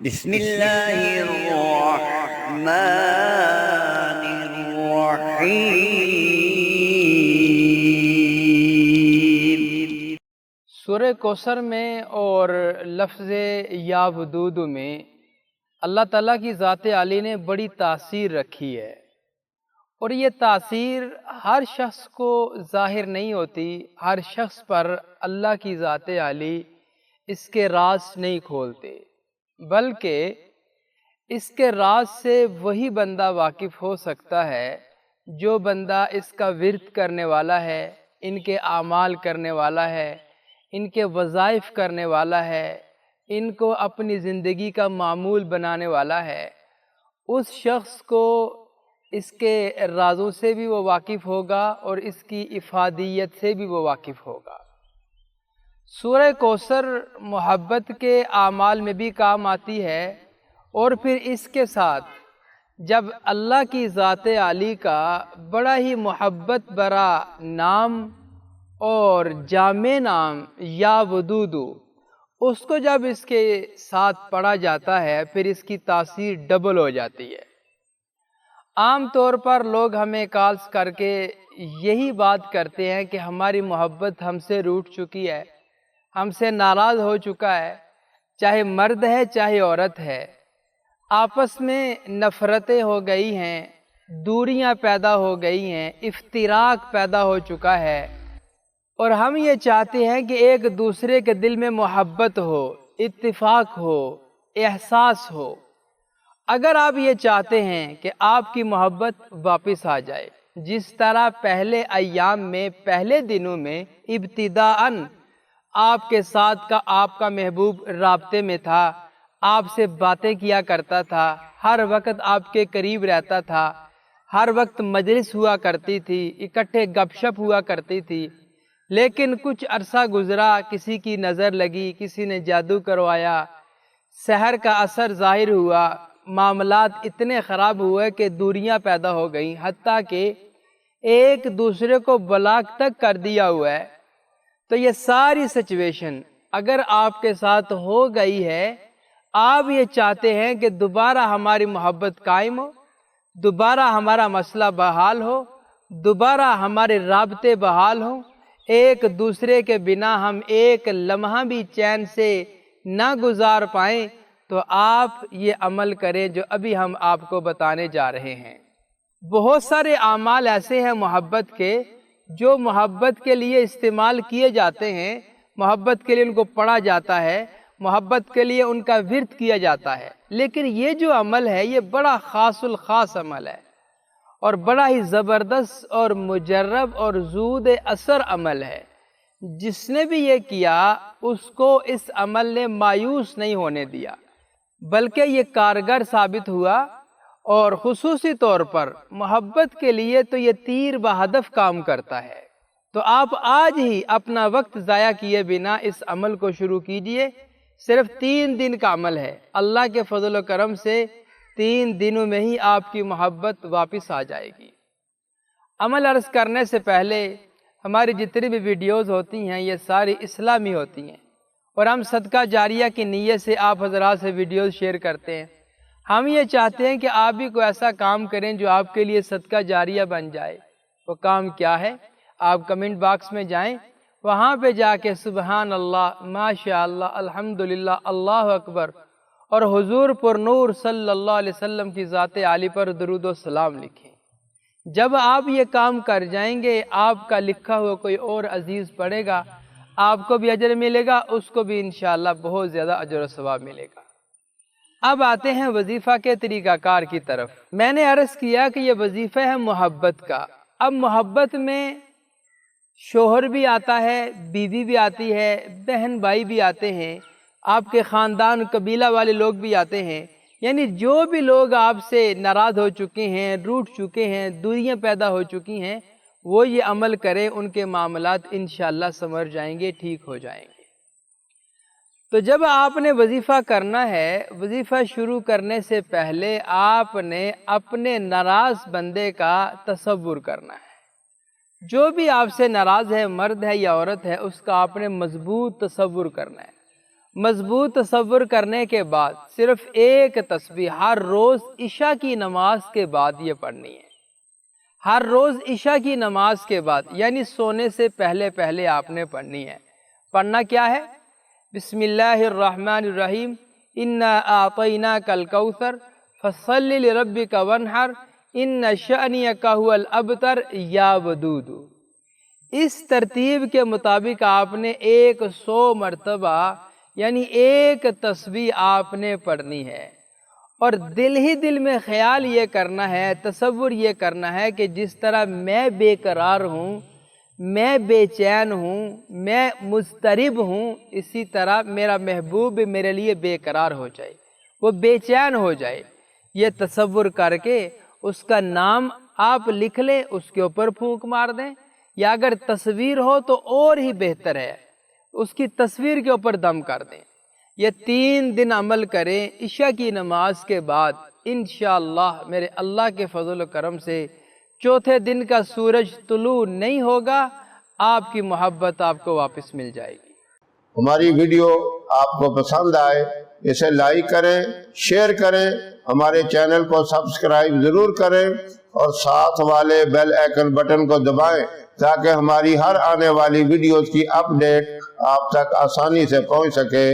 بسم اللہ الرحمن الرحیم۔ سورہ کوثر میں اور لفظ یا ودود میں اللہ تعالیٰ کی ذات عالی نے بڑی تاثیر رکھی ہے، اور یہ تاثیر ہر شخص کو ظاہر نہیں ہوتی۔ ہر شخص پر اللہ کی ذات عالی اس کے راز نہیں کھولتے، بلکہ اس کے راز سے وہی بندہ واقف ہو سکتا ہے جو بندہ اس کا ورد کرنے والا ہے، ان کے اعمال کرنے والا ہے، ان کے وظائف کرنے والا ہے، ان کو اپنی زندگی کا معمول بنانے والا ہے۔ اس شخص کو اس کے رازوں سے بھی وہ واقف ہوگا اور اس کی افادیت سے بھی وہ واقف ہوگا۔ سورہ کوثر محبت کے اعمال میں بھی کام آتی ہے، اور پھر اس کے ساتھ جب اللہ کی ذات عالی کا بڑا ہی محبت برا نام اور جامع نام یا ودود، اس کو جب اس کے ساتھ پڑھا جاتا ہے پھر اس کی تاثیر ڈبل ہو جاتی ہے۔ عام طور پر لوگ ہمیں کالز کر کے یہی بات کرتے ہیں کہ ہماری محبت ہم سے روٹھ چکی ہے، ہم سے ناراض ہو چکا ہے، چاہے مرد ہے چاہے عورت ہے، آپس میں نفرتیں ہو گئی ہیں، دوریاں پیدا ہو گئی ہیں، افتراق پیدا ہو چکا ہے، اور ہم یہ چاہتے ہیں کہ ایک دوسرے کے دل میں محبت ہو، اتفاق ہو، احساس ہو۔ اگر آپ یہ چاہتے ہیں کہ آپ کی محبت واپس آ جائے، جس طرح پہلے ایام میں، پہلے دنوں میں ابتداءً آپ کے ساتھ آپ کا محبوب رابطے میں تھا، آپ سے باتیں کیا کرتا تھا، ہر وقت آپ کے قریب رہتا تھا، ہر وقت مجلس ہوا کرتی تھی، اکٹھے گپ شپ ہوا کرتی تھی، لیکن کچھ عرصہ گزرا، کسی کی نظر لگی، کسی نے جادو کروایا، سحر کا اثر ظاہر ہوا، معاملات اتنے خراب ہوئے کہ دوریاں پیدا ہو گئیں، حتیٰ کہ ایک دوسرے کو بلاک تک کر دیا ہوا ہے۔ تو یہ ساری سچویشن اگر آپ کے ساتھ ہو گئی ہے، آپ یہ چاہتے ہیں کہ دوبارہ ہماری محبت قائم ہو، دوبارہ ہمارا مسئلہ بحال ہو، دوبارہ ہمارے رابطے بحال ہوں، ایک دوسرے کے بنا ہم ایک لمحہ بھی چین سے نہ گزار پائیں، تو آپ یہ عمل کریں جو ابھی ہم آپ کو بتانے جا رہے ہیں۔ بہت سارے اعمال ایسے ہیں محبت کے جو محبت کے لیے استعمال کیے جاتے ہیں، محبت کے لیے ان کو پڑھا جاتا ہے، محبت کے لیے ان کا ورد کیا جاتا ہے، لیکن یہ جو عمل ہے یہ بڑا خاص الخاص عمل ہے، اور بڑا ہی زبردست اور مجرب اور زود اثر عمل ہے۔ جس نے بھی یہ کیا اس کو اس عمل نے مایوس نہیں ہونے دیا، بلکہ یہ کارگر ثابت ہوا، اور خصوصی طور پر محبت کے لیے تو یہ تیر بہدف کام کرتا ہے۔ تو آپ آج ہی اپنا وقت ضائع کیے بنا اس عمل کو شروع کیجئے۔ صرف 3 دن کا عمل ہے، اللہ کے فضل و کرم سے 3 دنوں میں ہی آپ کی محبت واپس آ جائے گی۔ عمل عرض کرنے سے پہلے ہماری جتنی بھی ویڈیوز ہوتی ہیں یہ ساری اسلامی ہوتی ہیں، اور ہم صدقہ جاریہ کی نیت سے آپ حضرات سے ویڈیوز شیئر کرتے ہیں۔ ہم یہ چاہتے ہیں کہ آپ بھی کوئی ایسا کام کریں جو آپ کے لیے صدقہ جاریہ بن جائے۔ وہ کام کیا ہے؟ آپ کمنٹ باکس میں جائیں، وہاں پہ جا کے سبحان اللہ، ماشاءاللہ، الحمدللہ، اللہ اکبر، اور حضور پر نور صلی اللہ علیہ وسلم کی ذات عالی پر درود و سلام لکھیں۔ جب آپ یہ کام کر جائیں گے، آپ کا لکھا ہوا کوئی اور عزیز پڑھے گا، آپ کو بھی اجر ملے گا، اس کو بھی انشاءاللہ بہت زیادہ اجر و ثواب ملے گا۔ اب آتے ہیں وظیفہ کے طریقہ کار کی طرف۔ میں نے عرض کیا کہ یہ وظیفہ ہے محبت کا۔ اب محبت میں شوہر بھی آتا ہے، بیوی بھی آتی ہے، بہن بھائی بھی آتے ہیں، آپ کے خاندان قبیلہ والے لوگ بھی آتے ہیں، یعنی جو بھی لوگ آپ سے ناراض ہو چکے ہیں، روٹھ چکے ہیں، دوریاں پیدا ہو چکی ہیں، وہ یہ عمل کریں، ان کے معاملات انشاءاللہ سنور جائیں گے، ٹھیک ہو جائیں گے۔ تو جب آپ نے وظیفہ کرنا ہے، وظیفہ شروع کرنے سے پہلے آپ نے اپنے ناراض بندے کا تصور کرنا ہے۔ جو بھی آپ سے ناراض ہے، مرد ہے یا عورت ہے، اس کا آپ نے مضبوط تصور کرنا ہے۔ مضبوط تصور کرنے کے بعد صرف ایک تسبیح ہر روز عشاء کی نماز کے بعد یہ پڑھنی ہے. ہر روز عشاء کی نماز کے بعد یعنی سونے سے پہلے پہلے آپ نے پڑھنی ہے. پڑھنا کیا ہے؟ بسم اللہ الرحمن الرحیم انا اعطیناک الکوثر فصلی لربک وانحر ان شأنک ھو الابتر یا ودود. اس ترتیب کے مطابق آپ نے 100 مرتبہ یعنی ایک تسبیح آپ نے پڑھنی ہے، اور دل ہی دل میں خیال یہ کرنا ہے، تصور یہ کرنا ہے کہ جس طرح میں بے قرار ہوں، میں بے چین ہوں، میں مضطرب ہوں، اسی طرح میرا محبوب میرے لیے بے قرار ہو جائے، وہ بے چین ہو جائے. یہ تصور کر کے اس کا نام آپ لکھ لیں، اس کے اوپر پھونک مار دیں، یا اگر تصویر ہو تو اور ہی بہتر ہے، اس کی تصویر کے اوپر دم کر دیں. یہ 3 دن عمل کریں. عشاء کی نماز کے بعد انشاءاللہ میرے اللہ کے فضل و کرم سے چوتھے دن کا سورج طلوع نہیں ہوگا، آپ کی محبت آپ کو واپس مل جائے گی. ہماری ویڈیو آپ کو پسند آئے اسے لائک کریں، شیئر کریں، ہمارے چینل کو سبسکرائب ضرور کریں اور ساتھ والے بیل آئیکن بٹن کو دبائیں تاکہ ہماری ہر آنے والی ویڈیوز کی اپڈیٹ آپ تک آسانی سے پہنچ سکے.